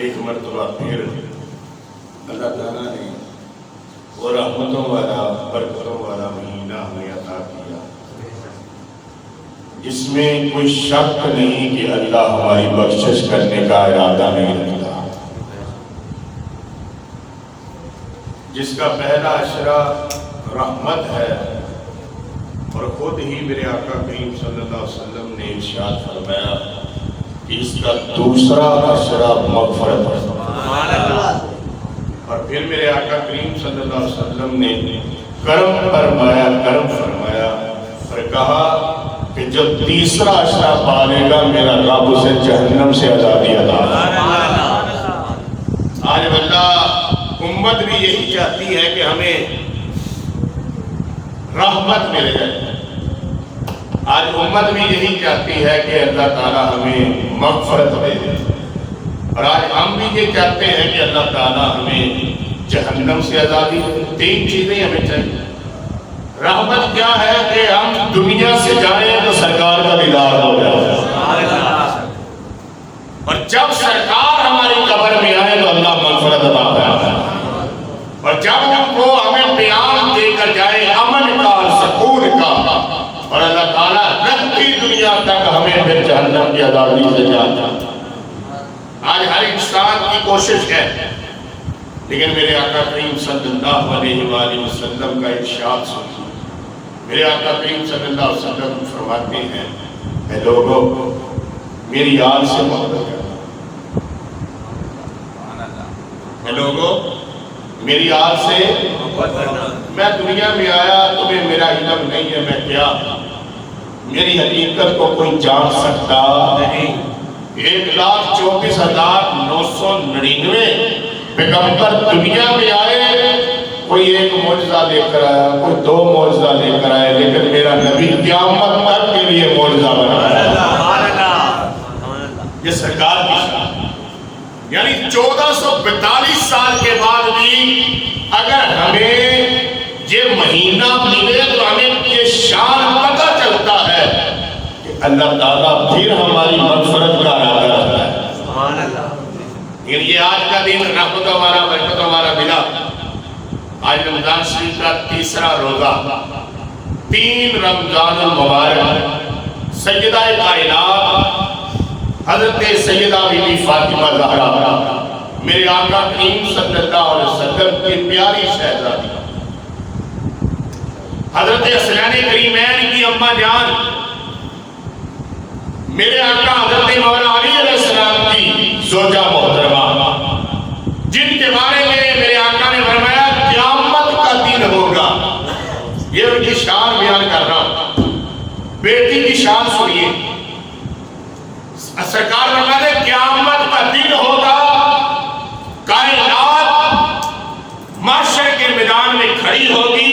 ایک مرتبہ پھر اللہ تعالیٰ نے وہ رحمتوں والا برکتوں والا مہینہ ہمیں عطا کیا جس میں کوئی شک نہیں کہ اللہ ہماری بخشش کرنے کا ارادہ نہیں رکھتا، جس کا پہلا عشرہ رحمت ہے، اور خود ہی میرے آقا کریم صلی اللہ علیہ وسلم نے ارشاد فرمایا کہ اس کا دوسرا عشرہ مغفرت ہے۔ اور پھر میرے آقا کریم صلی اللہ علیہ وسلم نے کرم فرمایا اور کہا کہ جو تیسرا عشرہ پالے گا میرا رب اسے جہنم سے آزادی عطا کرے۔ آج اللہ امت بھی یہی چاہتی ہے کہ ہمیں رحمت مل جائے، آج امت بھی یہی چاہتی ہے کہ اللہ تعالیٰ ہمیں مغفرت دے دے، اور آج ہم بھی یہ چاہتے ہیں کہ اللہ تعالیٰ ہمیں جہنم سے آزادی دے۔ تین چیزیں ہمیں چاہیے۔ رحمت کیا ہے کہ ہم دنیا سے جائیں تو سرکار کا دیدار ہو جائے، اور جب سرکار ہماری قبر میں آئے تو اللہ مغفرت عطا کرے، اور جب وہ ہمیں پیام دے کر جائے امن کا، سکون کا، اور اللہ تعالیٰ رہتی دنیا تک ہمیں پھر جہنم کی آزادی سے جانا۔ آج ہر انسان کی کوشش ہے، لیکن میرے آقا کریم صلی اللہ علیہ وآلہ وسلم کا ارشاد سنیے۔ میرے آقا کریم صلی اللہ علیہ وسلم فرماتے ہیں، اے لوگوں میری آل سے محبت کرنا، اے لوگوں میری آل سے محبت کرنا۔ میں دنیا میں آیا، تمہیں میرا علم نہیں ہے میں کیا، میری حقیقت کو کوئی جان سکتا نہیں۔ 1,24,999 پیغمبر دنیا میں آئے، کوئی ایک معجزہ لے کر آیا، کوئی دو معجزہ لے کر آئے، لیکن میرا نبی قیامت تک کے لیے معجزہ بنایا۔ یہ سرکار کی شان، یعنی 1442 سال کے بعد بھی اگر ہمیں یہ مہینہ ملے تو ہمیں یہ شان پتہ چلتا ہے کہ اللہ تعالیٰ پھر ہماری مغفرت کا ارادہ رکھتا ہے۔ سبحان اللہ۔ یہ آج کا دن رحمت ہمارا برکت ہمارا ملا۔ آج رمضان شریف کا تیسرا روزہ، 3 رمضان المبارک، سیدہ کائنات حضرت سیدہ بی بی فاطمہ زہرا میرے آقا کریم صلی اللہ علیہ وسلم کی پیاری شہزادی، حضرت حسنین کریمین کی اماں جان، میرے آقا حضرت مولا علی علیہ السلام کی زوجہ محترمہ، جن کے بارے میں میرے آقا نے فرمایا قیامت کا دن ہوگا۔ یہ ان کی شان بیان کر رہا ہوں، بیٹی کی شان سنیے۔ سرکار فرماتے قیامت کا دن ہوگا، کائنات محشر کے میدان میں کھڑی ہوگی،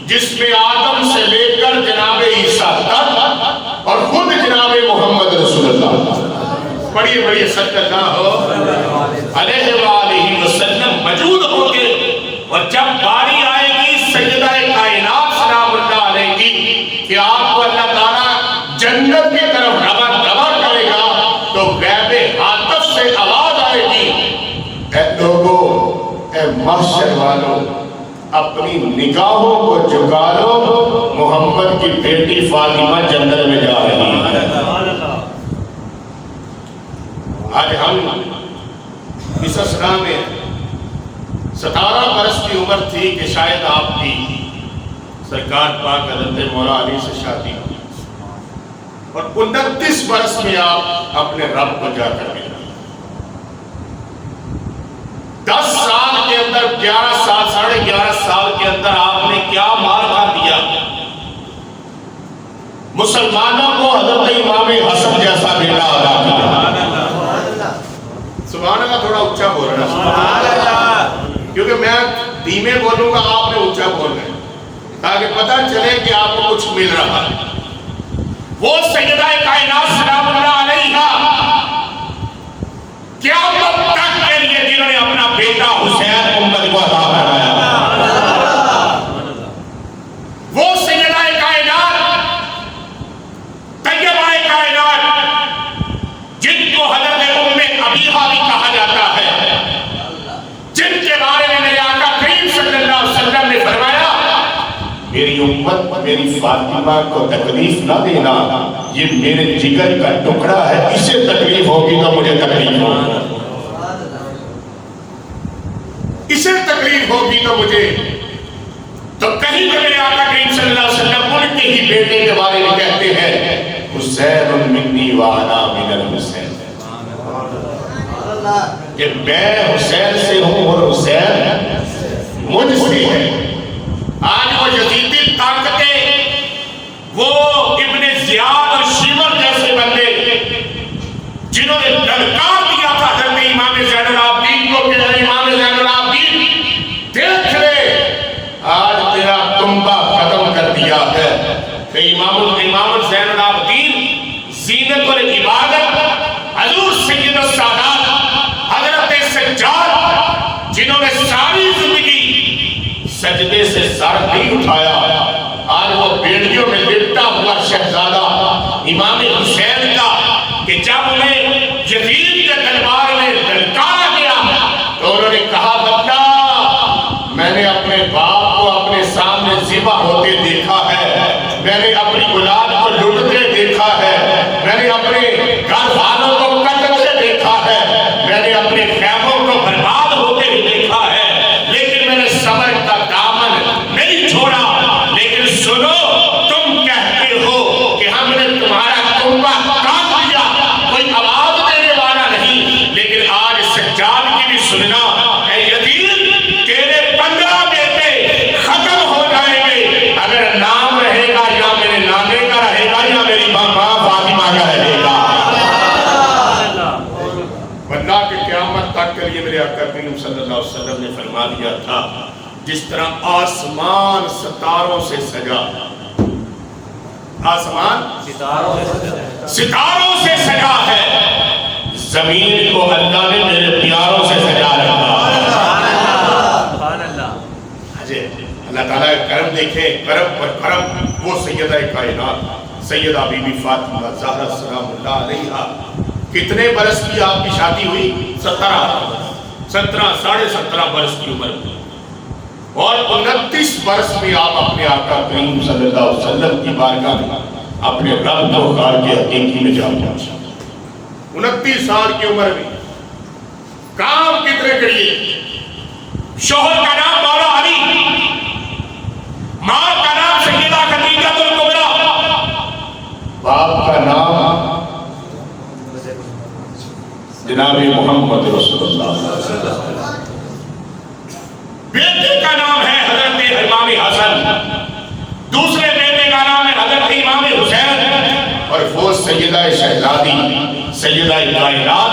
جس میں آدم سے لے کر جناب عیسیٰ تک اور خود جناب محمد رسول اللہ پڑھیے صلی اللہ علیہ وآلہ وسلم موجود ہوں گے، اور جب باری آئے گی سیدہ کائنات سلام اللہ علیہ کی کہ آپ کو اللہ تعالیٰ جنت کی طرف رواں کرے گا، تو غیب عاطف سے آواز آئے گی، اے لوگو، اے محشر والو، اپنی نگاہوں کو جھکا لو، محمد کی بیٹی فاطمہ جنت میں جا رہی ہے۔ آج ہم اس اسرا میں 17 برس کی عمر تھی کہ شاید آپ کی سرکار پاک حضرت مولا علی سے شادی ہوئی، اور 29 برس میں آپ اپنے رب کو جا کر ملے۔ 10 سال کے اندر 11 سال 11.5 سال کے اندر آپ نے کیا مار کھا دیا، مسلمانوں کو حضرت امام حسن جیسا بیٹا عطا کیا۔ سبحان اللہ، تھوڑا اونچا بول رہا ہے سبحان اللہ، کیونکہ میں دھیمے بولوں گا، آپ نے اونچا بولنا ہے تاکہ پتہ چلے کہ آپ کو کچھ مل رہا ہے۔ وہ سیدہ کائنات سلام اللہ علیہا قیامت تک کے لیے جنہوں نے اپنا بیٹا حسین امت کو عطا کرایا، وہ سیدہ کائنات طیبہ کائنات جن کو حضرت ابیہا بھی کہا جاتا ہے، جن کے بارے میں میرے آقا کریم صلی اللہ علیہ وسلم نے فرمایا میری امت میری فاطمہ کو تکلیف نہ دینا، یہ میرے جگر کا ٹکڑا ہے، اسے تکلیف ہوگی تو مجھے تکلیف ہوگی، اسے تکلیف ہوگی تو مجھے۔ تو کہیں کہ میرے آقا کریم صلی اللہ علیہ وسلم ان کے ہی بیٹے کے بارے میں کہتے ہیں حسین منی وانا من الحسین، کہ میں حسین سے ہوں اور حسین مجھ سے ہے۔ آج وہ یزیدی طاقتیں، وہ ابن زیاد اور شیور جیسے بندے جنہوں نے للکار دیا تھا حضرت امام زین العابدین کو کہ امام زین العابدین دیکھ لے، آج تیرا کنبہ ختم کر دیا ہے، کہ امام زین العابدین زینت العبادت حضور سید السادات حضرت سجاد جنہوں نے ساری زندگی سجدے سے سر نہیں اٹھایا، آج وہ بیڑیوں میں لپٹا ہوا شہزادہ امام حسین کا، کہ جب انہیں یزید کے دربار میں للکارا گیا تو انہوں نے کہا بندہ میں نے اپنے باپ کو اپنے سامنے ذبح ہوتے دیکھا ہے، میں نے اپنی اولاد کو لٹتے دیکھا ہے، میں نے اپنے گھر والوں کو قتل دیکھا ہے، میں نے اپنے خیموں کو برباد ہوتے بھی دیکھا ہے، لیکن میں نے صبر کا دامن نہیں چھوڑا۔ لیکن سنو، تم کہتے ہو کہ ہم نے تمہارا کنبہ کاٹ دیا، کوئی آواز دینے والا نہیں، لیکن آج سجاد کی بھی سننا، اے یزید تیرے 15 بیٹے ختم ہو جائیں گے، اگر نام رہے گا یا میرے نانے کا رہے گا یا میری ماں فاطمہ کا رہے گا۔ ورنہ کہ قیامت تک کے لیے میرے آقا کریم صلی اللہ علیہ وسلم نے فرما دیا تھا جس طرح آسمان ستاروں سے سجا، آسمان ستاروں سے سجا ہے، زمین کو اللہ نے میرے پیاروں سے سجا رکھا۔ اللہ تعالیٰ کا کرم دیکھیں، کرم پر کرم۔ وہ سیدہ کائنات سیدہ بی بی فاطمہ زہرا سلام اللہ علیہا، کتنے برس کی آپ کی شادی ہوئی؟ 17 برس کی عمر میں، اور 29 برس میں آپ اپنے آقا کریم صلی اللہ علیہ وسلم کی بارگاہ میں اپنے رب کو خار کے حقیقی میں جا پہنچا۔ 29 سال کی عمر میں کام کتنے کریے؟ شوہر کا نام مولا علی، ماں کا نام سیدہ خدیجہ الکبریٰ، باپ کا نام جناب محمد رسول اللہ، بیٹے کا نام ہے حضرت امام حسن، دوسرے بیٹے کا نام ہے حضرت امام حسین، اور وہ سیدہ شہزادی سیدہ کائنات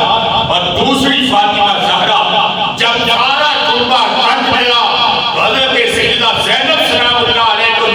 اور دوسری فاطمہ زہرا۔ جب سارا کنبہ کٹ گیا تو حضرت سیدہ زینب سلام اللہ علیہ کو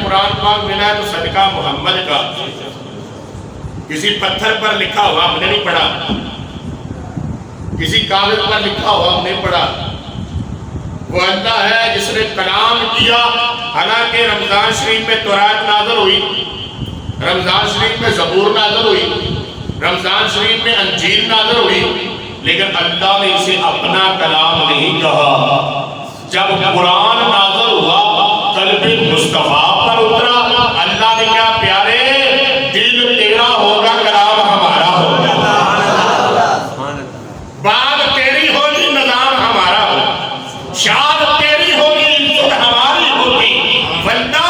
قرآن پاک ملا ہے تو صدقہ محمد کا، کسی پتھر پر لکھا ہوا ہم نے نہیں پڑھا، کسی کاغذ پر لکھا ہوا ہم نے پڑھا، وہ اللہ ہے جس نے کلام کیا۔ حالانکہ رمضان شریف میں تورات نازل ہوئی، رمضان شریف میں زبور نازل ہوئی، رمضان شریف میں انجیل نازل ہوئی، لیکن اللہ نے اسے اپنا کلام نہیں کہا۔ جب قرآن نازل ہوا قلب مصطفیٰ پر اترا، اللہ نے کہا پیارے دل تیرا ہوگا، کلام ہمارا ہوگا، بات تیری ہوگی، نظام ہمارا ہوگا، شاد تیری ہوگی، عزت ہماری ہوگی۔ ورنہ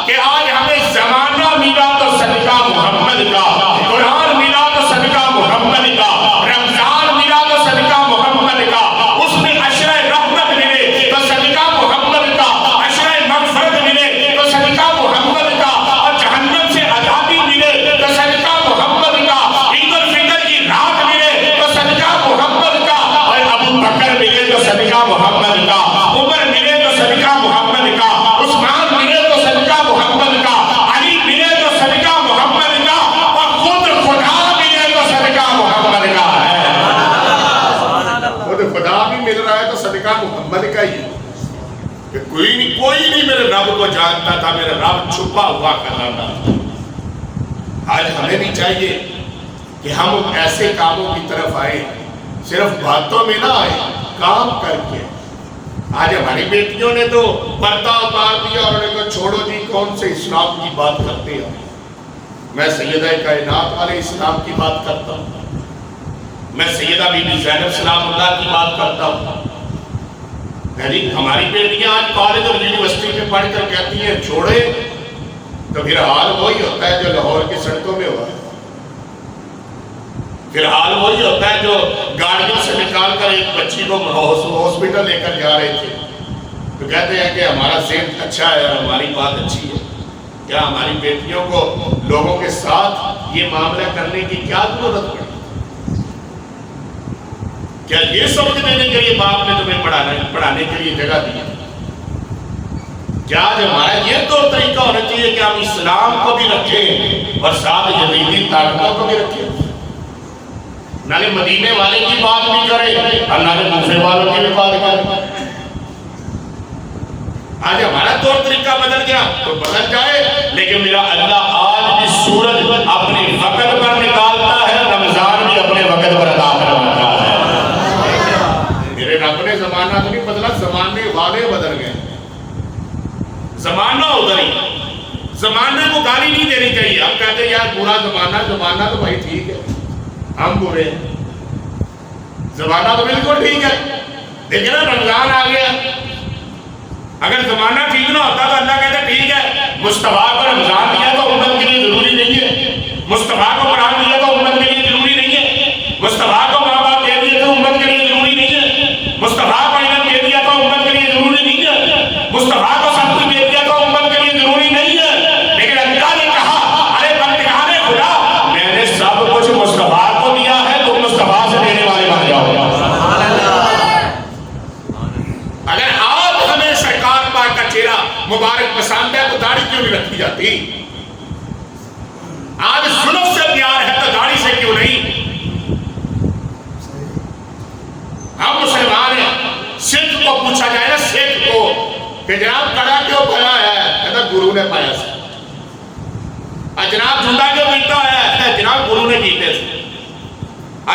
کہ آج ہمیں زمانہ ملا تو صدقہ محمد کا، قرآن ملا تو صدقہ محمد کا، رمضان ملا تو صدقہ محمد کا، اس میں عشرہ رحمت ملے تو صدقہ محمد کا، عشرہ مغفرت ملے تو صدقہ محمد کا، اور جہنم سے آزادی ملے تو صدقہ محمد کا، عید الفطر کی رات ملے تو صدقہ محمد کا، اور ابو بکر ملے تو صدقہ محمد کا، عمر ملے تو صدقہ محمد کا، عثمان ملے تو صدقہ محمد کا، علی ملے تو صدقہ محمد کا، اور خود خدا ملے تو صدقہ محمد کا ہے۔ خود خدا بھی مل رہا ہے تو صدقہ محمد کا ہی ہے، کہ کوئی نہیں میرے رب کو جانتا تھا، میرے رب چھپا ہوا کر رہا تھا۔ آج ہمیں بھی چاہیے کہ ہم ایسے کاموں کی طرف آئے، صرف باتوں میں نہ آئے، کام کر کے۔ آج ہماری بیٹیوں نے تو پردہ اتار دیا اور انہوں نے کہا چھوڑو جی کون سے اسلام کی بات کرتے ہیں، میں سیدہ کائنات والے اسلام کی بات کرتا ہوں، میں سیدہ بی بی زینب سلام اللہ کی بات کرتا ہوں۔ ہماری بیٹیاں آج کالج اور یونیورسٹی میں پڑھ کر کہتی ہیں چھوڑے، تو پھر حال وہی ہوتا ہے جو لاہور کی سڑکوں میں ہوا ہے، پھر حال وہی ہوتا ہے جو گاڑیوں سے نکال کر ایک بچی کو ہاسپٹل لے کر جا رہے تھے، تو کہتے ہیں کہ ہمارا ذہن اچھا ہے اور ہماری بات اچھی ہے۔ کیا ہماری بیٹیوں کو لوگوں کے ساتھ یہ معاملہ کرنے کی کیا ضرورت پڑی؟ کیا یہ سمجھ دینے کے لیے باپ نے تمہیں پڑھانے کے لیے جگہ دی؟ کیا آج ہمارا یہ طور طریقہ ہونا چاہیے کہ ہم اسلام کو بھی رکھیں اور ساتھ یزیدی طاقتوں کو بھی رکھیں، نہ مدینے والے کی بات بھی کریں اور نہ دوسرے والوں کی بھی بات کریں؟ آج ہمارا طور طریقہ بدل گیا تو بدل جائے، لیکن میرا اللہ آج بھی سورج اپنے وقت پر نکالتا ہے، رمضان بھی اپنے وقت پر عطا کرواتا ہے۔ میرے رب نے زمانہ تو نہیں بدلا، زمانے والے بدل گئے، زمانہ ادھر ہی۔ زمانے کو گالی نہیں دینی چاہیے، ہم کہتے ہیں یار برا زمانہ تو بھائی ٹھیک ہے، ہم برے ہیں، زمانہ تو بالکل ٹھیک ہے، لیکن رمضان آ گیا، اگر زمانہ ٹھیک نہ ہوتا تو اللہ کہتا ٹھیک ہے، مصطفیٰ کو رمضان دیا تو امت کے لیے ضروری نہیں ہے، مصطفیٰ کو قرآن دیا تو امت کے لیے ضروری نہیں ہے، مصطفیٰ کو ماں باپ دے دیا تو امت کے لیے ضروری نہیں ہے، مصطفیٰ کو علم دے دیا تو امت کے لیے ضروری نہیں ہے، مصطفیٰ کو سب کچھ دے دیا تو امت کے لیے ضروری نہیں ہے، لیکن اللہ نے کہا ارے بندگان خدا میں نے سب کچھ مصطفیٰ کو دیا ہے، تم مصطفیٰ سے دینے والے بن جاؤ۔ اگر آپ ہمیں سرکار پاک کا چہرہ مبارک پسند ہے تو داڑھی کیوں نہیں رکھی جاتی؟ آج ظلم سے پیار ہے تو داڑھی سے کیوں نہیں؟ ہم مسلمان ہیں، سکھ کو پوچھا جائے نا، سکھ کو کہ جناب کڑا کیوں پایا ہے، کہتا گرو نے پایا سے۔ جناب جھنڈا کیوں پیتا ہے، جناب گرو نے پیتے سے۔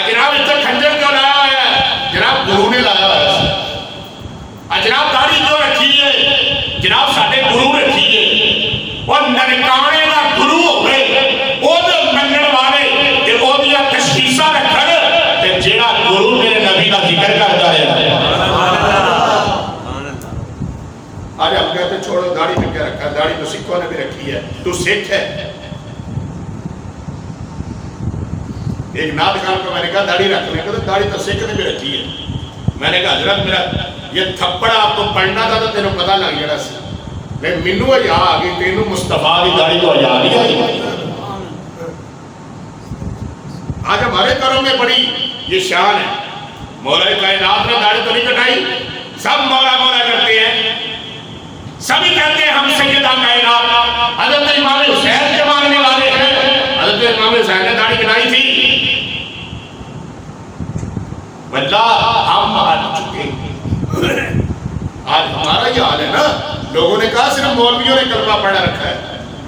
جناب اتنا کھنجر کیوں لایا ہے، جناب گرو نے لایا ہے۔ جناب داڑھی کیوں رکھی ہے، جناب ساڈے گرو رکھی ہے۔ اور ننکانے دا گرو ہوئے وہ منن والے کہ وہ دیا تشخیصہ رکھن تے جیڑا گرو میرے نبی کا ذکر کرتا ہے۔ آج ہم کہتے چھوڑو داڑھی میں کیا رکھا، داڑھی تو سکھوں نے بھی رکھی ہے، تو سکھ ہے۔ ایک نعت خان کو میں نے کہا داڑھی رکھنے کو، تو داڑھی تو سکھ نے بھی رکھی ہے۔ میں نے کہا حضرت میرا یہ تھپڑ آپ کو پڑھنا تھا تو تینوں پتہ لگ گیا سی، لیکن مینوں حیا آ گئی، تینوں مصطفیٰ کی داڑھی تو حیا نہیں آئی۔ آج ہمارے گھروں میں بڑی یہ شان ہے، مولا کائنات نے داڑھی تو نہیں کٹائی، سب مولا مولا کرتے ہیں، سبھی کہتے ہیں ہم سیدہ کائنات حضرت امام حسین کے ماننے والے ہیں. حضرت امام حسین نے داڑھی بنائی تھی. واللہ ہم آج چکے آج ہمارا یہ حال ہے نا. لوگوں نے کہا صرف مولویوں نے کلمہ پڑھا رکھا ہے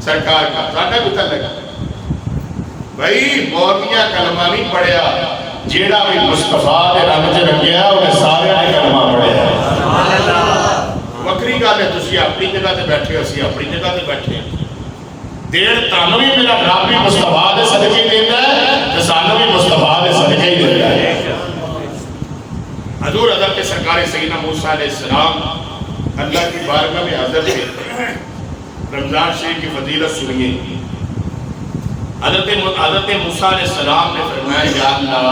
سرکار کا. ساڈا بھی تعلق ہے بھائی مولویاں کلمہ نہیں پڑھیا, جیڑا بھی مصطفیٰ دے رنگ چ رنگیا انہیں سارے نے کلمہ پڑھیا. وکری گل ہے تسی اپنی جگہ تے بیٹھے اسی اپنی جگہ تے بیٹھے. دیر تانوں بھی میرا رب بھی مصطفیٰ دے صدقے دیندا ہے تے سانوں بھی مصطفیٰ دے صدقے ہی دیندا ہے. حضور حضرت سرکار سیدنا موسیٰ علیہ السلام اللہ کی بارگاہ میں حاضر تھے. رمضان شریف کی فضیلت سنیے. حضرت موسیٰ علیہ السلام نے فرمایا یا اللہ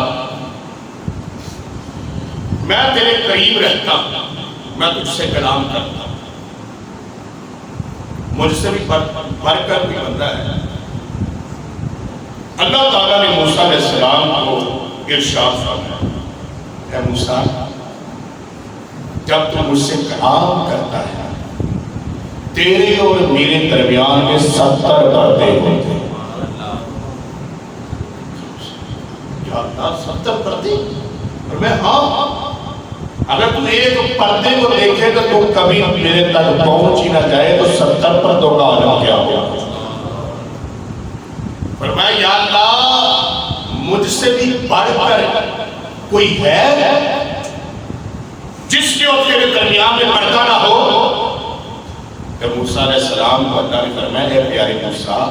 میں تیرے قریب رہتا ہوں, میں تجھ سے کلام کرتا ہوں, مجھ سے بھی بڑھ کر بھی بندہ ہے. اللہ تعالیٰ نے موسیٰ علیہ السلام کو ارشاد فرمایا اے موسیٰ جب تو مجھ سے کلام کرتا ہے تیرے اور میرے درمیان میں 70 پردے ہوتے ہیں. یا اللہ 70 پردے؟ اور میں ہاں اگر تم ایک پردے کو دیکھے تو تم کبھی میرے تک پہنچ ہی نہ جائے تو 70 پردوں کا عالم کیا ہوگا. فرمایا یا اللہ مجھ سے بھی بڑھ کر کوئی ہے جس کے اور تیرے درمیان میں پردہ نہ ہو. کہ موسیٰ علیہ السلام کو اللہ نے فرمایا اے پیارے موسیٰ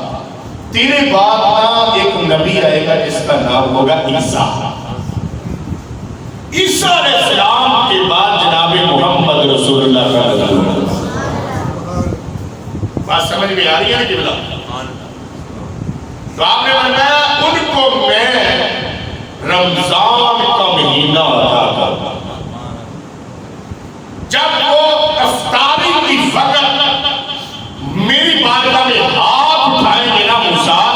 تیرے بعد ایک نبی آئے گا جس کا نام ہوگا عیسیٰ. عیسیٰ علیہ السلام کے بعد جناب محمد رسول اللہ صلی اللہ علیہ وسلم. بات سمجھ میں آ رہی ہے نا جبلا؟ تو آپ نے فرمایا ان کو میں رمضان کا مہینہ عطا کرتا ہوں. جب وہ افطاری کی وقت میری بارگاہ میں ہاتھ اٹھائیں گے نا موسیٰ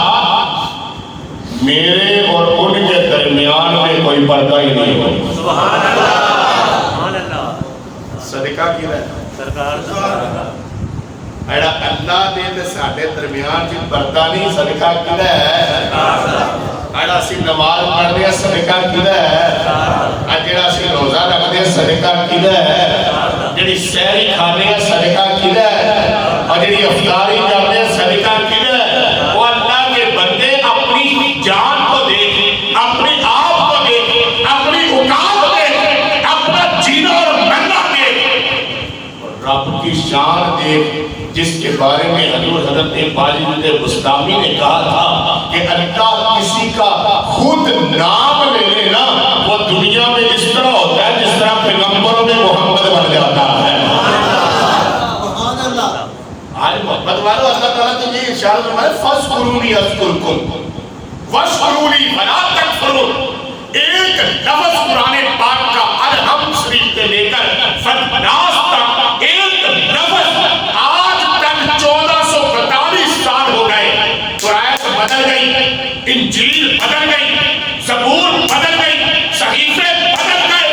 میرے اور ان کے درمیان میں کوئی پردہ ہی نہیں ہوگا. سبحان اللہ. صدقہ کی رہے سرکار ایڈا اللہ دے ساڑھے درمیان جن پردہ نہیں صدقہ کی رہے ایڈا سی نماز پڑھ دیا صدقہ کی رہے اجیڑا سی روزہ رکھ دیا صدقہ کی رہے جڑی سہری کھانے صدقہ کی رہے اور جڑی افطاری کرنے صدقہ کی رہے. وہ اللہ کے بندے اپنی جان کو دیکھ اپنی آپ کو دیکھ اپنی اوقات دیکھ اپنا جینا اور مرنا دیکھ اور رب کی شان دیکھ جس کے بارے میں حضور حضرت باجد بستامی نے کہا تھا کہ اللہ کسی کا خود نام لے لینا وہ دنیا میں اس طرح ہوتا ہے جس طرح پیغمبروں میں محمد بن جاتا ہے. آج محمد والو اللہ تعالیٰ تو یہ ارشاد فرمائے فَاذْكُرُونِي أَذْكُرْكُمْ وَاشْكُرُوا لِي وَلَا تَكْفُرُونَ. ایک لفظ قرآن پاک کا الحمد شریف سے لے کر فناس تک ایک لفظ آج تک 1442 سال ہو گئے. قرآن بدل گئی, انجیل بدل گئی, زبور بدل گئی, صحیفے بدل گئے,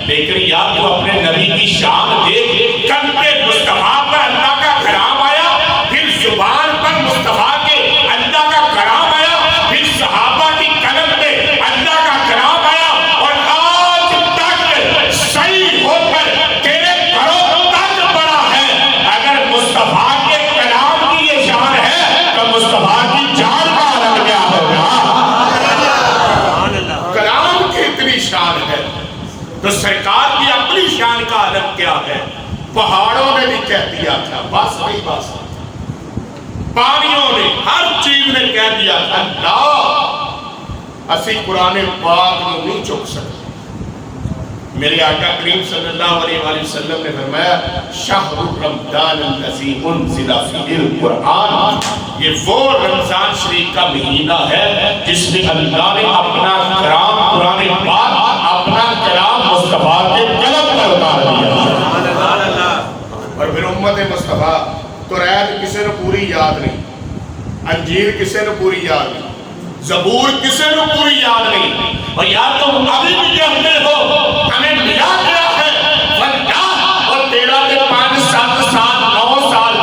لیکن یا تو اپنے نبی کی شان دیکھ کل پہ مصطفیٰ پر اللہ کا کرام آیا, پھر زبان پر مصطفیٰ کے اللہ کا کرام آیا, پھر صحابہ کی قلم پہ اللہ کا کرام آیا, اور آج تک صحیح ہو کر تیرے گھروں تک بڑا ہے. اگر مصطفیٰ کے کلام کی یہ شان ہے تو مصطفیٰ کی جان کا عالم کیا ہوگا. کلام کی اتنی شان ہے تو سرکار کی اپنی شان کا عالم کیا ہے. پہاڑوں نے بھی کہہ دیا تھا بس نہیں بس, پانیوں نے ہر چیز نے کہہ دیا تھا اللہ اسی قرآن پاک میں نہیں چک سکتے. میرے آقا کریم صلی اللہ علیہ وآلہ وسلم نے فرمایا شہر رمضان الذی انزل فیہ القرآن, یہ وہ رمضان شریف کا مہینہ ہے جس میں اللہ نے اپنا کلام قرآن پاک اپنا کلام مصطفیٰ کے قلم پر اتار دیا. اور پھر امت مصطفیٰ توریت کسے نے پوری یاد نہیں, انجیل کسے نے پوری یاد نہیں, زبور کسے نے پوری یاد نہیں, اور یا تم ابھی بھی کہتے ہو ہمیں ملا کیا ہے. اور 13 سے 5 7 سال 9 سال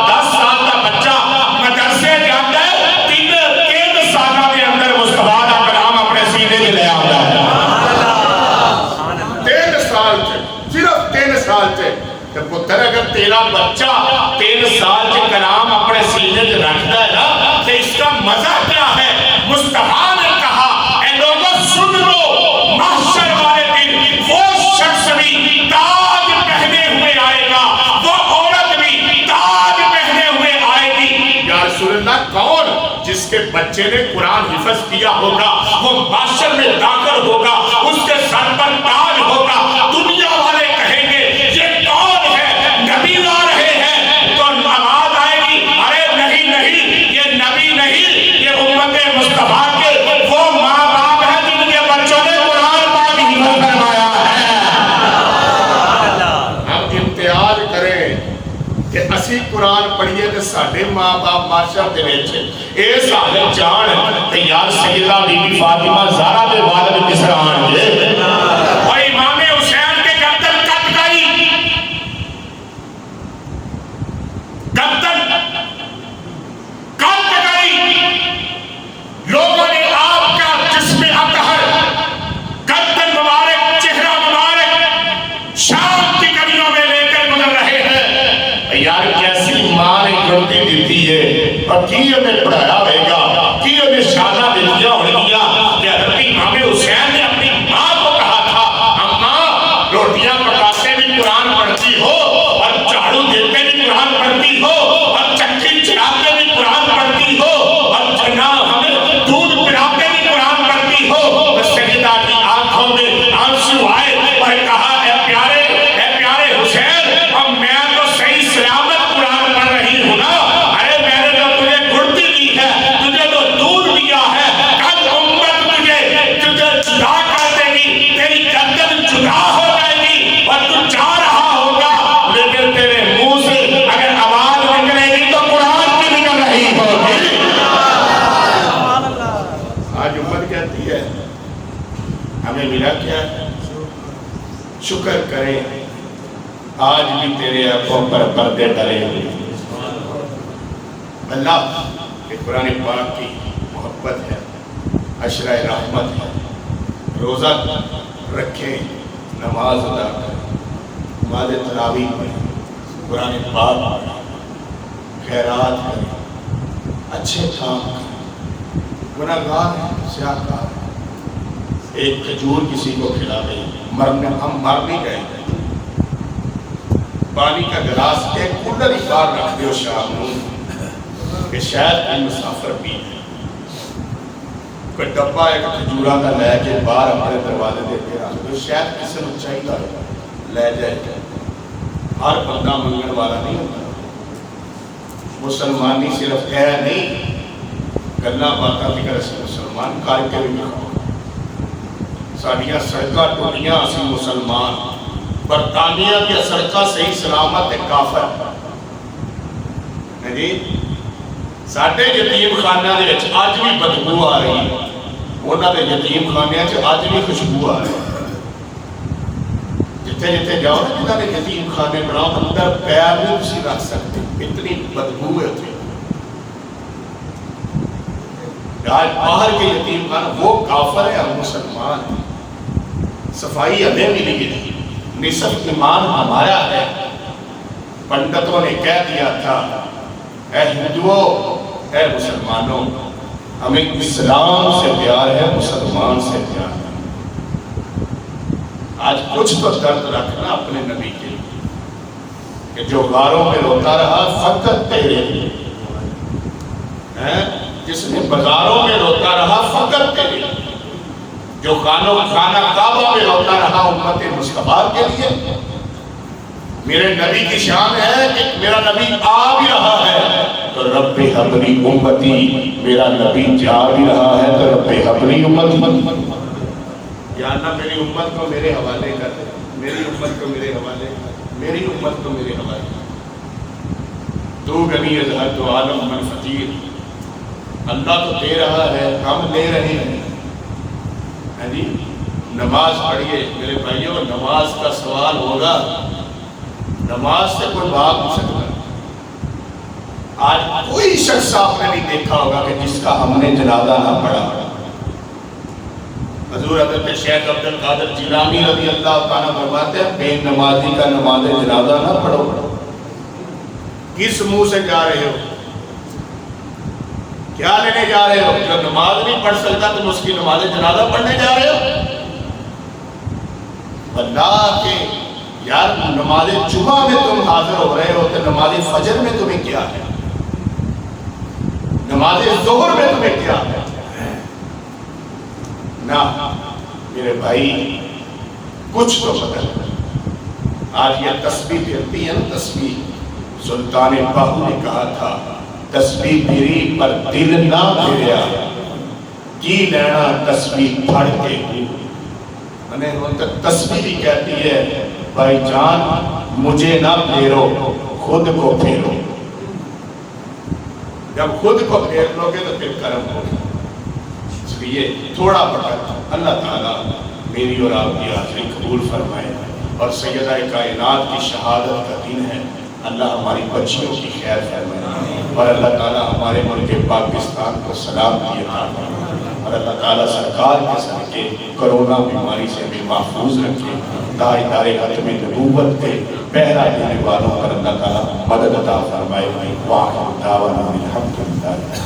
3 سال کے کلام اپنے سینے سے رکھتا ہے نا کہ اس کا مزہ کیا ہے. مصطفیٰ نے کہا اے لوگوں سن لو، محشر والے دن وہ شخص بھی تاج پہنے ہوئے آئے گا، وہ عورت بھی تاج پہنے ہوئے آئے گی. یا رسول اللہ کون؟ جس کے بچے نے قرآن حفظ کیا ہوگا، وہ محشر میں داخل ہوگا، اس کے سر پر تاج ہوگا. دنیا والے کہیں گے یہ کون ہے؟ نبی آ رہے ہیں. تو آواز آئے گی ارے نہیں نہیں، یہ نبی نہیں، یہ امت مصطفیٰ کے وہ ماں باپ ہیں جن کے بچوں نے قرآن پاک حفظ فرمایا ہے. ہم امتیاز کریں کہ اسی قرآن پڑھیے تو ساڑھے ماں باپ معاشر دے وچ اس حالت جان کہ یار سیدہ بی بی فاطمہ زہرا دے والد مصر آن گے اور امام حسین کے گردن کٹ گئی، گردن کٹ گئی. لوگوں نے آپ کا جسم اطہر، گردن مبارک، چہرہ مبارک شام کی گلیوں میں لے کر گزر رہے ہیں. یار کیسی ماں نے گردی دیتی ہے اور کی انہیں پڑھایا ہوئے گا، کی انہیں شانہ دیتیا ہوئے گیا کہ حضرت امام حسین نے اپنی ماں کو کہا تھا اماں روٹیاں پکاتے بھی قرآن پڑھتی ہو اور جھاڑو دیتے بھی قرآن پڑھتی ہو اور چکی چلاتے بھی قرآن پڑھتی ہو اور جناب ہمیں دودھ پلاتے بھی قرآن پڑھتی ہو. تو سیدہ کی آنکھوں میں آنسو آئے اور کہا اے پیارے حسین، اور میں تو صحیح سلامت قرآن پڑھ رہی ہوں نا. ارے میں نے جو تجھے گھڑتی دی ہے، تجھے جو دودھ دیا ہے، کل امت تجھے جدا کر دے گی، تیری گردن جدا ہو جائے گی اور تو جا رہا ہوگا، لیکن تیرے منہ سے اگر آواز نکلے گی تو قرآن کی نکل رہی ہوگی. آج امت کہتی ہے ہمیں ملا کیا؟ شکر کریں آج بھی تیرے آنکھوں پر پردے ڈلے ہوئے. اللہ کہ قرآن پاک کی محبت ہے، عشرہ رحمت ہے. روزہ رکھیں، نماز ادا کریں، نماز تراویح پڑھیں، قرآن پاک پڑھیں، خیرات کریں، اچھے کام کریں. گناہگار ہیں، سیاہکار ہیں. ایک کھجور کسی کو کھلا دیں، ہم مر نہیں گئے. پانی کا گلاس ایک کولر ہی بار رکھ دیو شام نوں کہ شاید کوئی مسافر پی ہے. کوئی ڈبہ ایک کھجورا کا لے کے باہر اپنے دروازے دے کے رکھ دیو، شاید کسی نے چاہیے لے جائے. ہر بندہ منگن والا نہیں ہوتا. مسلمانی صرف ہے نہیں، گلا باتاں بھی کرے مسلمان کر کے بھی دکھاؤ. ساڑیاں سڑکاں ٹوٹیاں اسی مسلمان، برطانیہ کی سڑکاں صحیح سلامت ہے کافر. جی ساڈے یتیم خانہ دے وچ اج بھی بدبو آ رہی ہے، انہاں دے یتیم خانے وچ اج بھی خوشبو آ رہی ہے. جتھے جتھے جاؤ نا جنہاں نے یتیم خانے بناؤ اندر پیر نہیں تسی رکھ سکتے، اتنی بدبو ہے اتنی. آج باہر کے یتیم خانہ وہ کافر ہے، ہم مسلمان ہیں. صفائی ہمیں ملی ہے، نصف ایمان ہمارا ہے. پنڈتوں نے کہہ دیا تھا اے ہندوؤں، اے مسلمانوں، ہمیں اسلام سے پیار ہے، مسلمان سے پیار ہے. آج کچھ تو درد رکھنا اپنے نبی کے لیے کہ جو غاروں میں روتا رہا فقط تیرے لیے، جس نے بازاروں میں روتا رہا فقط تیرے لیے، جو خانہ کعبہ میں روتا رہا امت مصطفیٰ کے لیے. میرے نبی کی شان ہے کہ میرا نبی آ بھی رہا ہے تو رب حبلی امتی، میرا نبی جا بھی رہا ہے تو رب حبلی امتی. یا اللہ میری امت کو میرے حوالے کر دے، میری امت کو میرے حوالے کر، میری امت کو میرے حوالے. تو غنی اظہر تو عالم من فقیر. اللہ تو دے رہا ہے، ہم لے رہے ہیں. جی نماز پڑھیے میرے بھائیوں. نماز کا سوال ہوگا، نماز سے کوئی بھاگ نہیں سکتا. آج کوئی شخص آپ نے نہیں دیکھا ہوگا کہ جس کا ہم نے جنازہ نہ پڑھا. حضور حضرت شیخ عبد القادر جیلانی رضی اللہ تعالیٰ فرماتے ہیں بے نمازی کا نماز جنازہ نہ پڑھو. کس منہ سے جا رہے ہو؟ کیا لینے جا رہے ہو؟ جو نماز نہیں پڑھ سکتا تم اس کی نماز جنازہ پڑھنے جا رہے ہو؟ اللہ کے یار نماز جمعہ میں تم حاضر ہو رہے ہو تو نماز فجر میں تمہیں کیا ہے؟ نماز ظہر میں تمہیں کیا ہے؟ نہ میرے بھائی کچھ تو بدل۔ آج یہ تسبیح پھرتی ہے نا، تسبیح سلطان باہو نے کہا تھا تسبیح پھری پر دل نہ پھریا کی لینا تسبیح پڑھ کے۔ تسبیح بھی کہتی ہے بھائی جان مجھے نہ پھیرو خود کو پھیرو، جب خود کو پھیر لو گے تو پھر کرم ہوگا۔ اس لیے تھوڑا بڑا اللہ تعالیٰ میری اور آپ کی حاضری قبول فرمائے، اور سیدہ کائنات کی شہادت کا دن ہے، اللہ ہماری بچیوں کی خیر فرمائے، اور اللہ تعالیٰ ہمارے ملک پاکستان کو سلامتی عطا فرمائے، اور اللہ تعالیٰ سرکار کے صدقے کرونا بیماری سے بھی محفوظ رکھے، تاجدار ختم نبوت کے پہرا دینے والوں پر اللہ تعالیٰ مدد عطا فرمائے۔ واہ دعوانا الحمدللہ۔